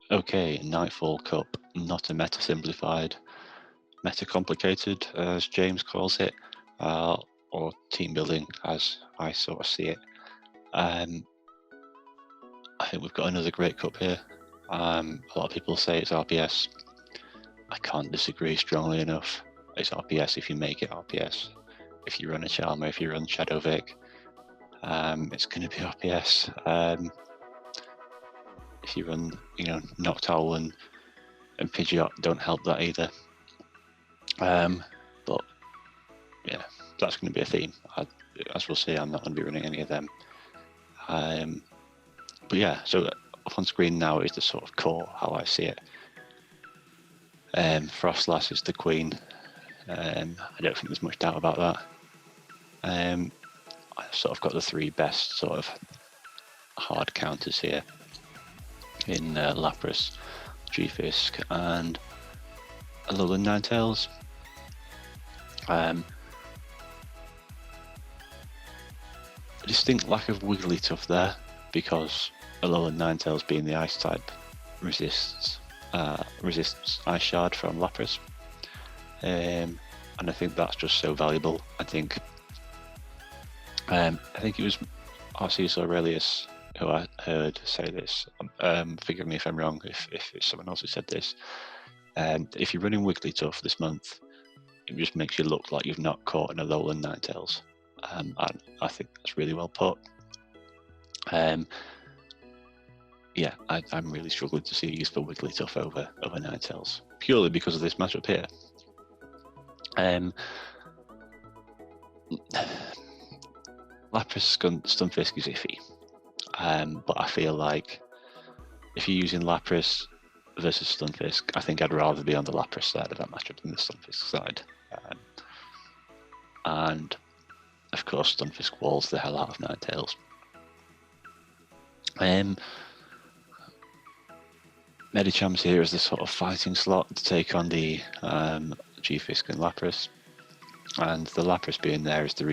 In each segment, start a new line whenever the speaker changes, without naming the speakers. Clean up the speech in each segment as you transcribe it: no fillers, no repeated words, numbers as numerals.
Okay, Nightfall Cup, not a meta simplified, meta complicated, as James calls it, or team building, as I sort of see it. I think we've got another great cup here. A lot of people say it's RPS. I can't disagree strongly enough. It's RPS if you make it RPS. If you run a Charmer, if you run Shadowvic, it's going to be RPS. If you run, Noctowl and Pidgeot, don't help that either. But yeah, that's going to be a theme. As we'll see, I'm not going to be running any of them. But yeah, so up on screen now is the sort of core, how I see it. Frostlass is the queen. I don't think there's much doubt about that. I've sort of got the three best sort of hard counters here in Lapras, G-Fisk, and Alolan Ninetales. A distinct lack of Wigglytuff there, because Alolan Ninetales, being the Ice type, resists Ice Shard from Lapras, and I think that's just so valuable. I think it was Arceus Aurelius who I heard say this. Forgive me if I'm wrong, if it's someone else who said this. If you're running Wigglytuff this month, it just makes you look like you've not caught an Alolan Ninetales. And I think that's really well put. Yeah, I'm really struggling to see use for Wigglytuff over Ninetales, purely because of this matchup here. Lapras Stunfisk is iffy, but I feel like if you're using Lapras versus Stunfisk, I think I'd rather be on the Lapras side of that matchup than the Stunfisk side. And of course, Stunfisk walls the hell out of Ninetales. Medicham's here as the sort of fighting slot to take on the G-Fisk and Lapras. And the Lapras being there is the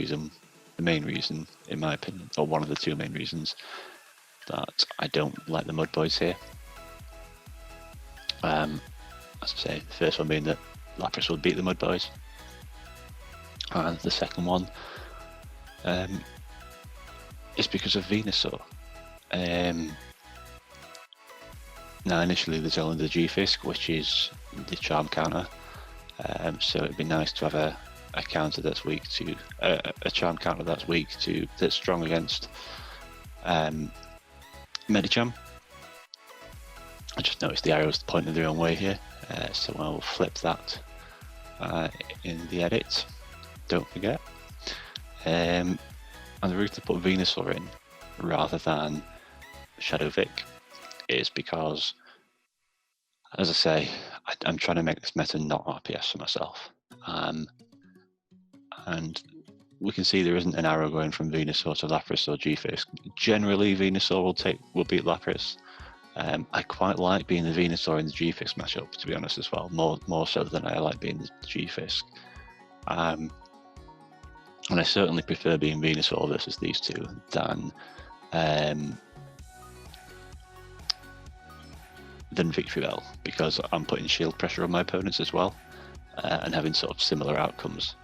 main reason, in my opinion, or one of the two main reasons, that I don't like the Mud Boys here. As I say, the first one being that Lapras would beat the Mud Boys. And the second one is because of Venusaur. Now, initially there's only the G-Fisk, which is the charm counter. So it'd be nice to have a counter that's weak to a charm counter that's strong against Medicham. I just noticed the arrows pointing their own way here, so I'll flip that in the edit. Don't forget. And the reason to put Venusaur in rather than Shadowvic is because, as I say, I'm trying to make this meta not RPS for myself. And we can see there isn't an arrow going from Venusaur to Lapras or G-Fisk. Generally, Venusaur will beat Lapras. I quite like being the Venusaur in the G-Fisk matchup, to be honest, as well. More so than I like being the G-Fisk. And I certainly prefer being Venusaur versus these two than Victreebel, because I'm putting shield pressure on my opponents as well, and having sort of similar outcomes.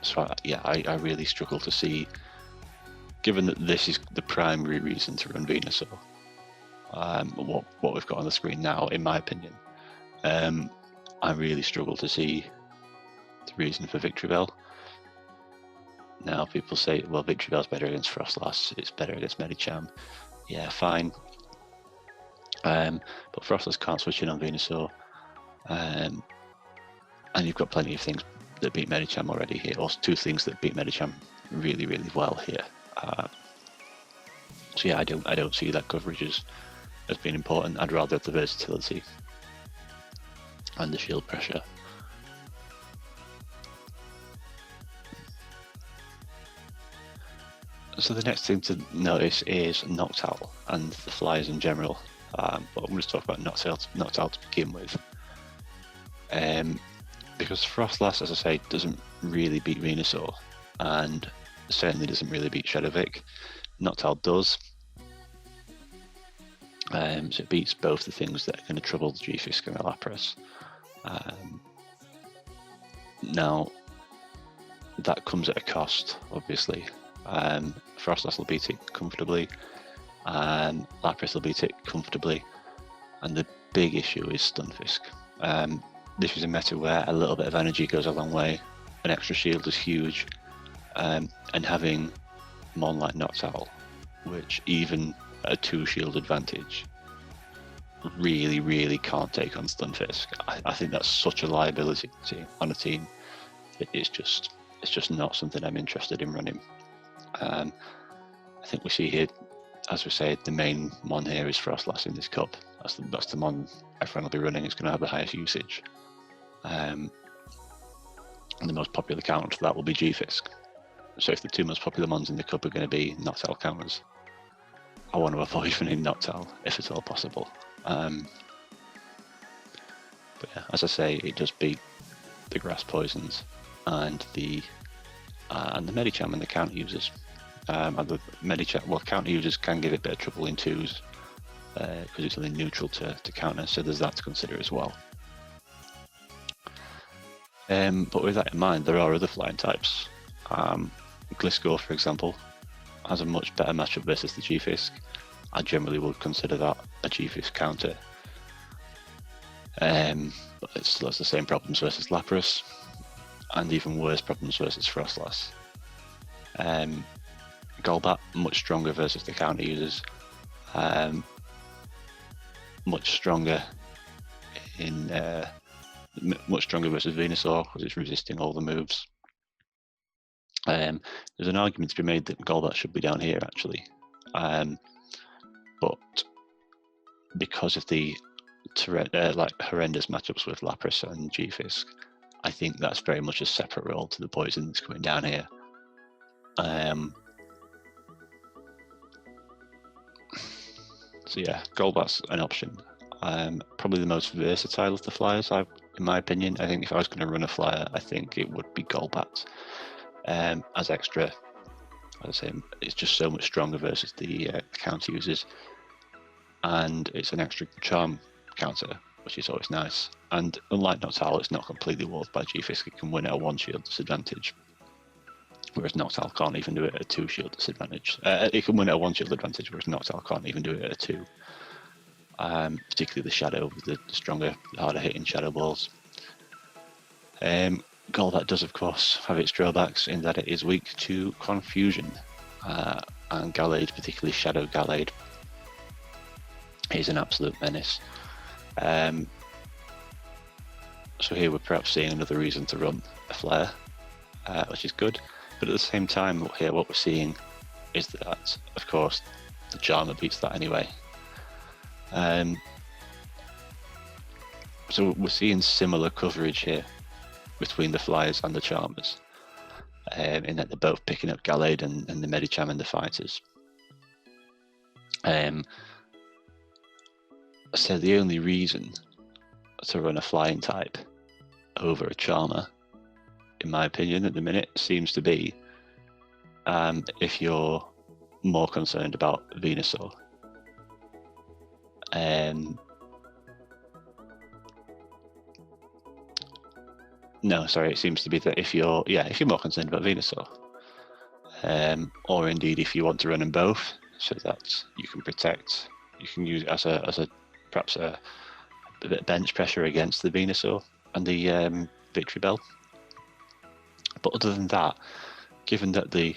So I really struggle to see, given that this is the primary reason to run Venusaur, what we've got on the screen now, in my opinion, I really struggle to see the reason for Victreebel. Now people say, well, Victreebel's better against Frostlass, it's better against Medicham. Yeah, fine. But Frostlass can't switch in on Venusaur. And you've got plenty of things that beat Medicham already here, or two things that beat Medicham really, really well here. So yeah, I don't see that coverage as being important. I'd rather have the versatility and the shield pressure. So the next thing to notice is Noctowl and the flyers in general. But I'm going to talk about Noctowl to begin with. Because Frostlass, as I say, doesn't really beat Venusaur, and certainly doesn't really beat Shadowvic. Noctowl does. So it beats both the things that are going to trouble the G-Fisk and the Lapras. Now, that comes at a cost, obviously. Frostlass will beat it comfortably, and Lapras will beat it comfortably. And the big issue is Stunfisk. This is a meta where a little bit of energy goes a long way. An extra shield is huge, and having Mon like Noctowl, which even at a 2 shield advantage, really can't take on Stunfisk. I think that's such a liability on a team. It's just not something I'm interested in running. I think we see here, as we say, the main Mon here is Frostlass in this cup. That's the Mon everyone will be running. It's going to have the highest usage. And the most popular counter for that will be G-Fisk. So if the 2 most popular Mons in the cup are going to be Noctowl counters, I want to avoid running Noctowl if at all possible. But yeah, as I say, it does beat the grass poisons and the Medicham and the counter users. And the Medicham, well, counter users can give it a bit of trouble in 2s because it's only neutral to counter, so there's that to consider as well. But with that in mind, there are other flying types. Gliscor, for example, has a much better matchup versus the G-Fisk. I generally would consider that a G-Fisk counter. But it still has the same problems versus Lapras, and even worse problems versus Frostlass. Golbat, much stronger versus the counter users. Much stronger versus Venusaur because it's resisting all the moves. There's an argument to be made that Golbat should be down here actually, but because of the horrendous matchups with Lapras and G-Fisk, I think that's very much a separate role to the poison that's coming down here. So yeah, Golbat's an option. Probably the most versatile of the flyers, in my opinion. I think if I was going to run a flyer, I think it would be Golbat. As extra, as I say, it's just so much stronger versus the counter users, and it's an extra charm counter, which is always nice. And unlike Noctowl, it's not completely walled by G-Fisk. It can win at a 1 shield disadvantage, whereas Noctowl can't even do it at a 2 shield disadvantage. It can win at a 1 shield advantage, whereas Noctowl can't even do it at a 2. Particularly the Shadow, with the stronger, harder hitting Shadow Balls. Golbat does, of course, have its drawbacks in that it is weak to Confusion, and Gallade, particularly Shadow Gallade, is an absolute menace. So here we're perhaps seeing another reason to run a flare, which is good. But at the same time, here what we're seeing is that, of course, the Charmer beats that anyway. So we're seeing similar coverage here between the Flyers and the Charmers, in that they're both picking up Gallade and the Medicham and the Fighters. So the only reason to run a flying type over a Charmer, in my opinion, at the minute, seems to be if you're more concerned about Venusaur. No, sorry, it seems to be that if you're more concerned about Venusaur, or indeed if you want to run them both, so that you can protect, you can use it as a perhaps a bit of bench pressure against the Venusaur and the Victory Bell. But other than that, given that the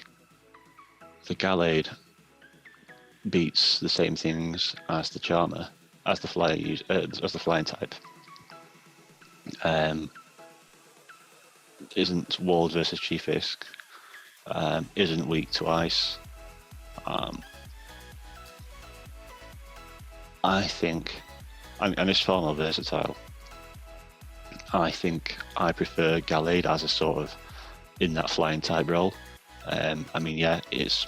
Gallade beats the same things as the Charmer, as the flying type, isn't walled versus G-Fisk, isn't weak to ice. I think, and it's far more versatile. I think I prefer Gallade as a sort of in that flying type role. I mean, yeah, it's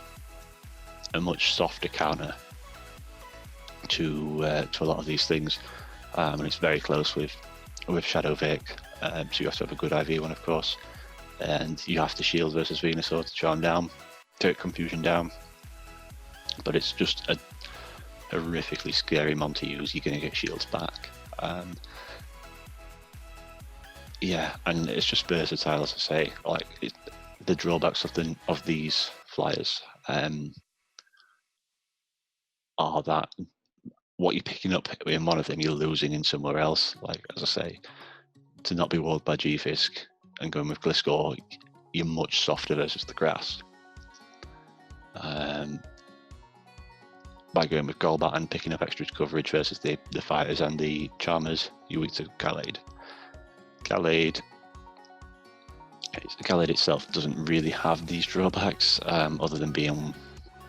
a much softer counter to a lot of these things, and it's very close with Shadow Vic. So you have to have a good IV one, of course, and you have to shield versus Venusaur to charm down, take Confusion down. But it's just horrifically scary mon to use, you're going to get shields back. Yeah, and it's just versatile, as I say. Like the drawbacks of these flyers are that what you're picking up in one of them, you're losing in somewhere else. Like, as I say, to not be walled by G-Fisk and going with Gliscor, you're much softer versus the grass. By going with Golbat and picking up extra coverage versus the fighters and the charmers, you're weak to Gallade. Gallade itself doesn't really have these drawbacks, other than being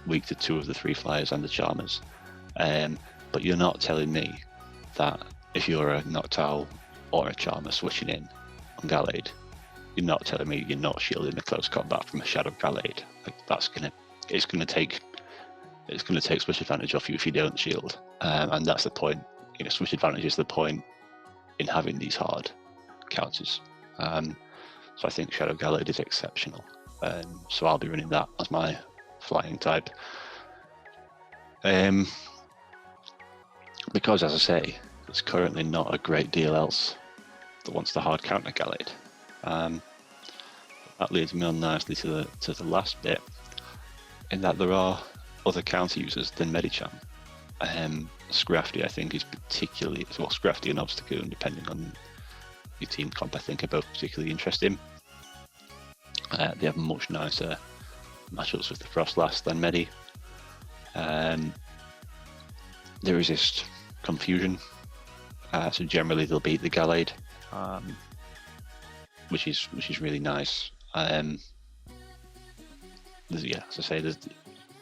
weak to 2 of the 3 flyers and the charmers. But you're not telling me that if you're a Noctowl or a charmer switching in on Gallade, you're not telling me you're not shielding the close combat from a Shadow Gallade. Like, it's gonna take switch advantage off you if you don't shield, and that's the point. You know, switch advantage is the point in having these hard counters. So I think Shadow Gallade is exceptional. So I'll be running that as my flying type. Because, as I say, there's currently not a great deal else that wants the hard counter Gallade. That leads me on nicely to the last bit, in that there are other counter users than Medicham. Scrafty, I think, is particularly, well, Scrafty and Obstagoon, depending on your team comp, I think, are both particularly interesting. They have much nicer matchups with the Frostlass than Medi. They resist confusion, so generally they'll beat the Gallade, which is really nice. Yeah, as I say,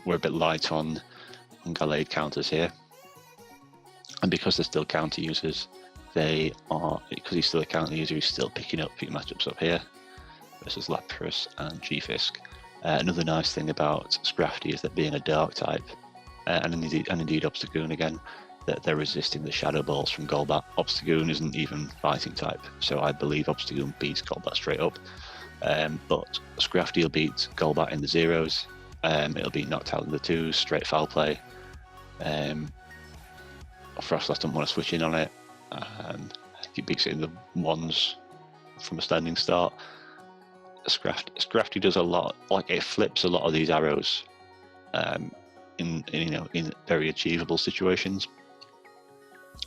we're a bit light on Gallade counters here, and because they're still counter users, because he's still a counter user, he's still picking up few matchups up here versus Lapras and G-Fisk. Another nice thing about Scrafty is that being a dark type, and indeed Obstagoon again, that they're resisting the Shadow Balls from Golbat. Obstagoon isn't even fighting type, so I believe Obstagoon beats Golbat straight up. But Scrafty will beat Golbat in the zeros. It'll beat Noctowl in the 2s, straight foul play. Frostlass don't want to switch in on it. He beats it in the 1s from a standing start. Scrafty does a lot, like it flips a lot of these arrows in very achievable situations.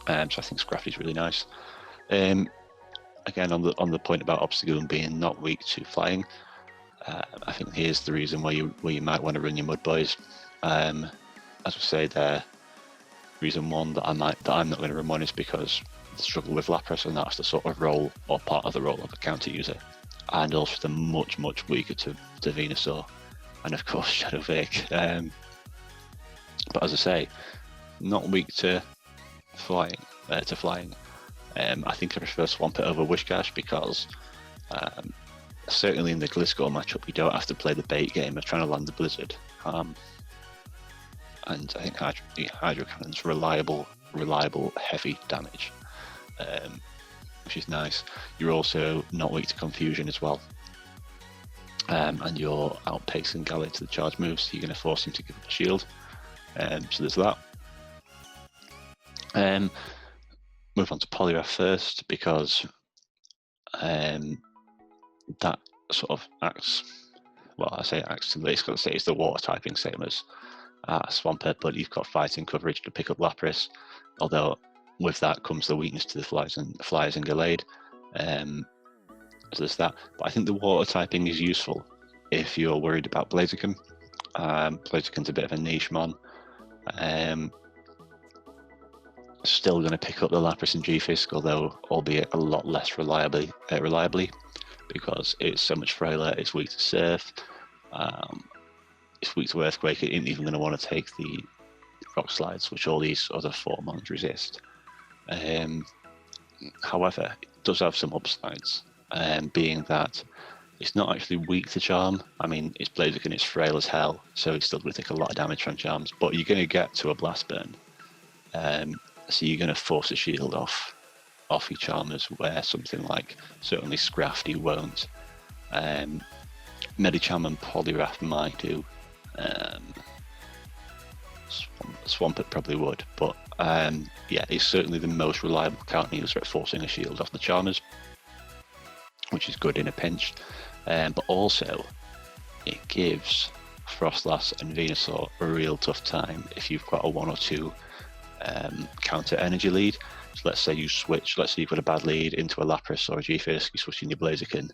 So I think Scrafty's really nice. Again, on the point about Obstagoon being not weak to flying, I think here's the reason where you might want to run your Mud Boys. As I say there, reason one that I'm not going to run one is because the struggle with Lapras, and that's the sort of role or part of the role of a counter user, and also they're much weaker to Venusaur, and of course Shadow Vik. But as I say, not weak to flying. I think I prefer Swampert over Wishcash because certainly in the Gliscor matchup, you don't have to play the bait game of trying to land the Blizzard. And I think Hydro Cannon's reliable, heavy damage, which is nice. You're also not weak to Confusion as well. And you're outpacing Gallade to the charge moves, so you're going to force him to give up a shield. So there's that. Move on to Poliwrath first, because that sort of acts, well, I say acts, it's got to say it's the water typing, same as Swampert, but you've got fighting coverage to pick up Lapras, although with that comes the weakness to the flyers and Gallade. So there's that. But I think the water typing is useful if you're worried about Blaziken. Blaziken's a bit of a niche mon. Still going to pick up the Lapras and G-Fisk, although albeit a lot less reliably, because it's so much frailer. It's weak to Surf. It's weak to Earthquake. It isn't even going to want to take the Rock Slides, which all these other 4 mons resist. However, it does have some upsides, being that it's not actually weak to Charm. I mean, it's Blaziken, it's frail as hell, so it's still going to take a lot of damage from Charms, but you're going to get to a Blast Burn. So you're going to force a shield off your Charmers, where something like certainly Scrafty won't. Medicham and Poliwrath might do. Swampert probably would, but yeah, it's certainly the most reliable counter user at forcing a shield off the Charmers, which is good in a pinch. But also, it gives Frostlass and Venusaur a real tough time if you've got a 1 or 2 counter energy lead. So let's say you switch, let's say you've got a bad lead into a Lapras or a G-Fisk, you switch in your Blaziken.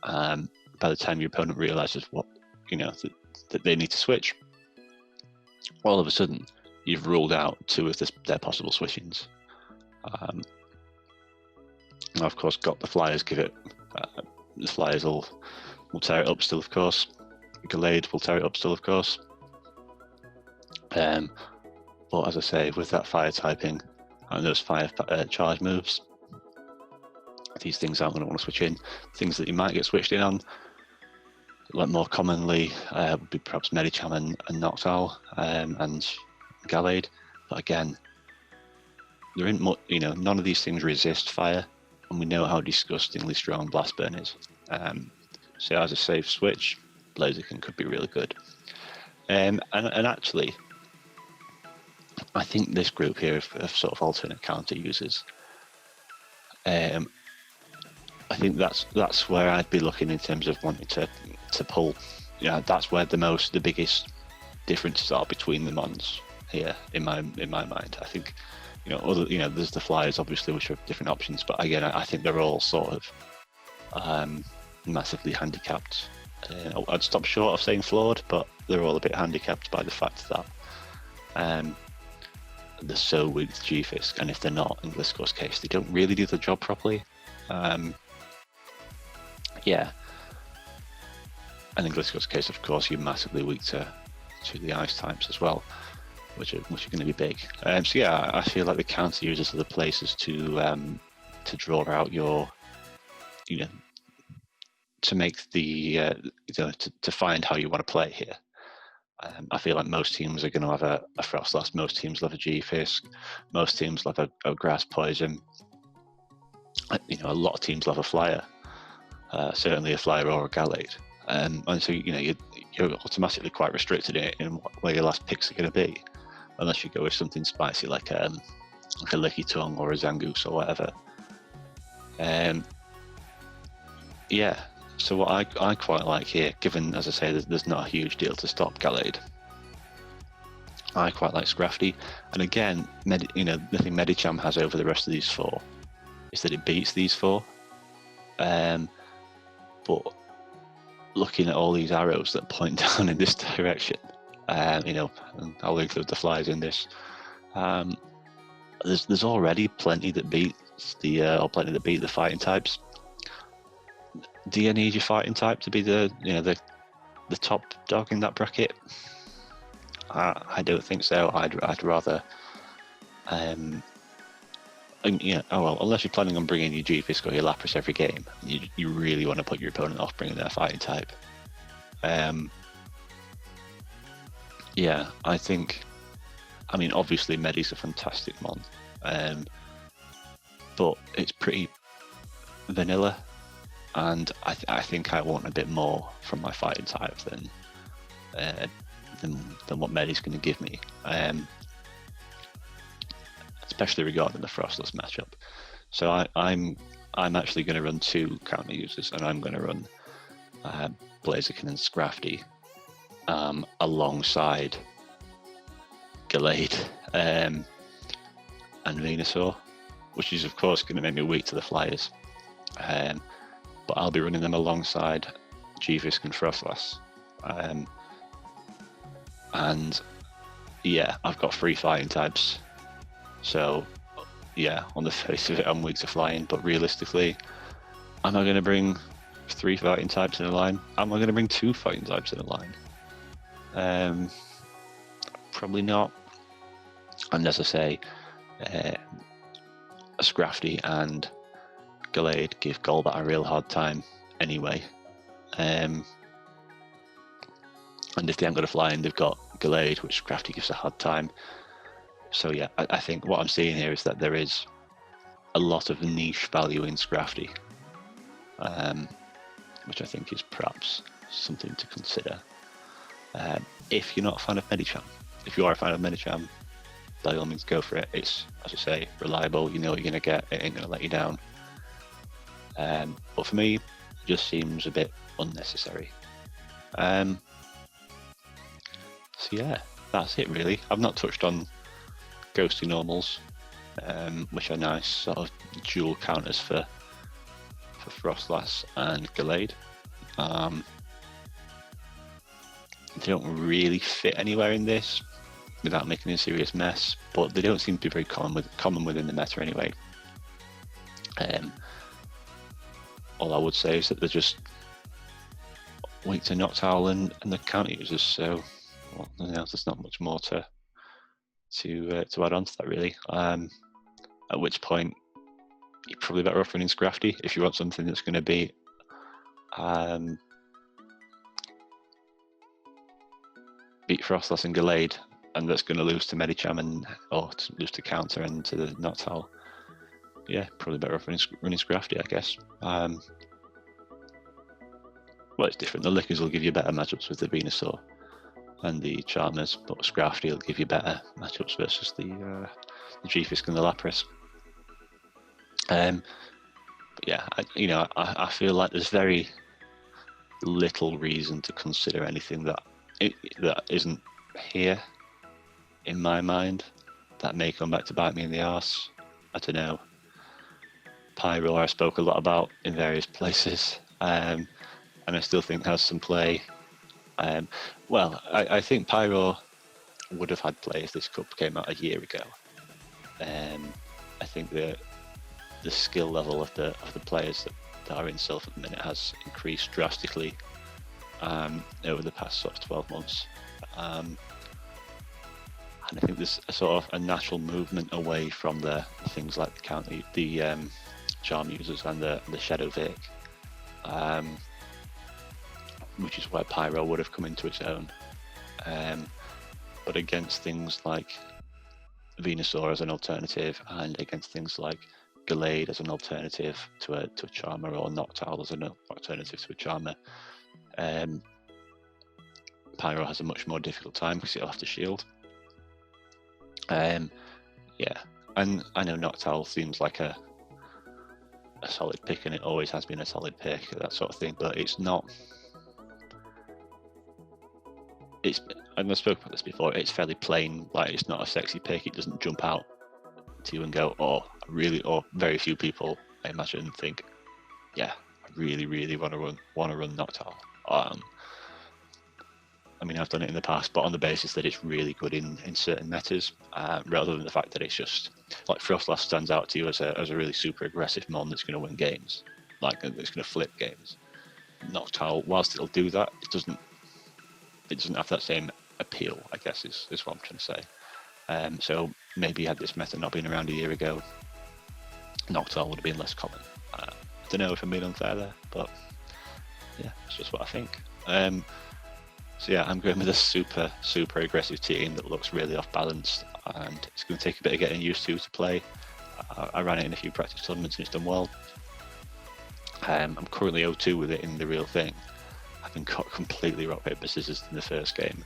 By the time your opponent realizes what, that they need to switch, all of a sudden you've ruled out 2 of their possible switchings. Now, of course, got the Flyers give it. The Flyers will tear it up still, of course. Gallade will tear it up still, of course. But as I say, with that fire typing and those fire charge moves, these things aren't going to want to switch in. Things that you might get switched in on, like more commonly, would be perhaps Medicham and Noctowl and Gallade. But again, there isn't much, none of these things resist fire, and we know how disgustingly strong Blast Burn is. So as a safe switch, Blaziken could be really good. And actually, I think this group here of sort of alternate counter users, I think that's where I'd be looking in terms of wanting to pull. That's where the biggest differences are between the mons here in my mind. I think there's the Flyers obviously, which are different options, but again, I think they're all sort of massively handicapped. I'd stop short of saying flawed, but they're all a bit handicapped by the fact that they're so weak to G-Fisk, and if they're not, in Gliscor's case, they don't really do the job properly. Yeah, and in Gliscor's case, of course, you're massively weak to the ice types as well, which are going to be big. So yeah, I feel like the counter users are the places to draw out your, to make the to find how you want to play here. I feel like most teams are going to have a Frostlass, most teams will have a G-Fisk, most teams will have a Grass Poison. A lot of teams will have a Flyer, certainly a Flyer or a Gallade. And so, you're automatically quite restricted in where your last picks are going to be, unless you go with something spicy like a Licky Tongue or a Zangoose or whatever. Yeah. So what I quite like here, given, as I say, there's not a huge deal to stop Gallade, I quite like Scrafty. And again, the thing Medicham has over the rest of these 4 is that it beats these 4. But looking at all these arrows that point down in this direction, and I'll include the Flyers in this, there's already plenty that beat the fighting types. Do you need your fighting type to be the top dog in that bracket? I don't think so. I'd rather, unless you're planning on bringing your G-Fisk or your Lapras every game, you really want to put your opponent off bringing their fighting type. Yeah, I think. Obviously Medi's a fantastic mon, but it's pretty vanilla. And I think I want a bit more from my fighting type than what Medi's going to give me, especially regarding the Frostless matchup. So I'm actually going to run 2 counter users, and I'm going to run Blaziken and Scrafty alongside Gallade and Venusaur, which is of course going to make me weak to the Flyers. But I'll be running them alongside G-Fisk and Frostlass. And yeah, I've got 3 fighting types. So yeah, on the face of it, I'm weak to flying, but realistically, am I going to bring 3 fighting types in a line? Am I going to bring 2 fighting types in a line? Probably not. And as I say, Scrafty and Gallade give Golbat a real hard time anyway. And if they haven't got a flying, they've got Gallade, which Scrafty gives a hard time. So yeah, I think what I'm seeing here is that there is a lot of niche value in Scrafty, which I think is perhaps something to consider if you're not a fan of Medicham. if you are a fan of Medicham, by all means go for it. It's, as I say, reliable. You know what you're going to get. It ain't going to let you down. But for me, it just seems a bit unnecessary. So yeah, that's it really. I've not touched on ghosty normals, which are nice sort of dual counters for Frostlass and Gallade. They don't really fit anywhere in this without making a serious mess, but they don't seem to be very common within the meta anyway. All I would say is that they're just weak to Noctowl and the counter users, so well, there's not much more to add on to that really. At which point you're probably better off running Scrafty if you want something that's going to be beat Frostlass and Gallade, and that's going to lose to Medicham or to lose to counter and to the Noctowl. Yeah, probably better off running Scrafty, I guess. Well, it's different. The Lickers will give you better matchups with the Venusaur and the Charmers, but Scrafty will give you better matchups versus the G-Fisk and the Lapras. But yeah, I feel like there's very little reason to consider anything that isn't here in my mind that may come back to bite me in the arse. I don't know. Pyro I spoke a lot about in various places, and I still think has some play. Well, I think Pyro would have had play if this cup came out a year ago. I think the skill level of the players that are in Silph at the minute has increased drastically over the past sort of 12 months. And I think there's a sort of a natural movement away from the things like the charm users and the Shadow Vic, which is where Pyro would have come into its own. But against things like Venusaur as an alternative, and against things like Gallade as an alternative to a Charmer, or Noctowl as an alternative to a Charmer, Pyro has a much more difficult time because it'll have to shield. Yeah, and I know Noctowl seems like a solid pick, and it always has been a solid pick, that sort of thing, but it's not. And I spoke about this before, it's fairly plain, like it's not a sexy pick. It doesn't jump out to you and go, oh, really, or very few people, I imagine, think, yeah, I really, really want to run Noctowl. I mean, I've done it in the past, but on the basis that it's really good in certain metas, rather than the fact that it's just, like Frostlass stands out to you as a really super aggressive mon that's going to win games, like it's going to flip games. Noctowl, whilst it'll do that, it doesn't have that same appeal, I guess, is what I'm trying to say. So maybe had this meta not been around a year ago, Noctowl would have been less common. I don't know if I'm being unfair there, but yeah, it's just what I think. So yeah, I'm going with a super, super aggressive team that looks really off balance, and it's going to take a bit of getting used to play. I ran it in a few practice tournaments and it's done well. I'm currently 0-2 with it in the real thing. I've been caught completely rock, paper, scissors in the first game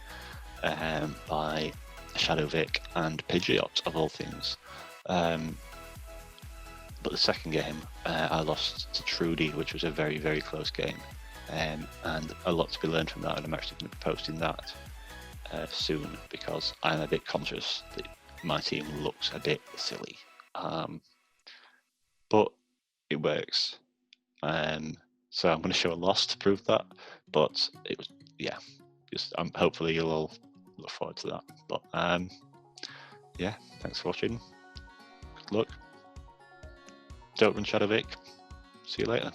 by Shadow Vic and Pidgeot, of all things. But the second game, I lost to Trudy, which was a very, very close game. And a lot to be learned from that, and I'm actually going to be posting that soon, because I'm a bit conscious that my team looks a bit silly. But it works. So I'm going to show a loss to prove that, but it was, yeah, just hopefully you'll all look forward to that. But yeah, thanks for watching. Good luck. Don't run Shadow Vic. See you later.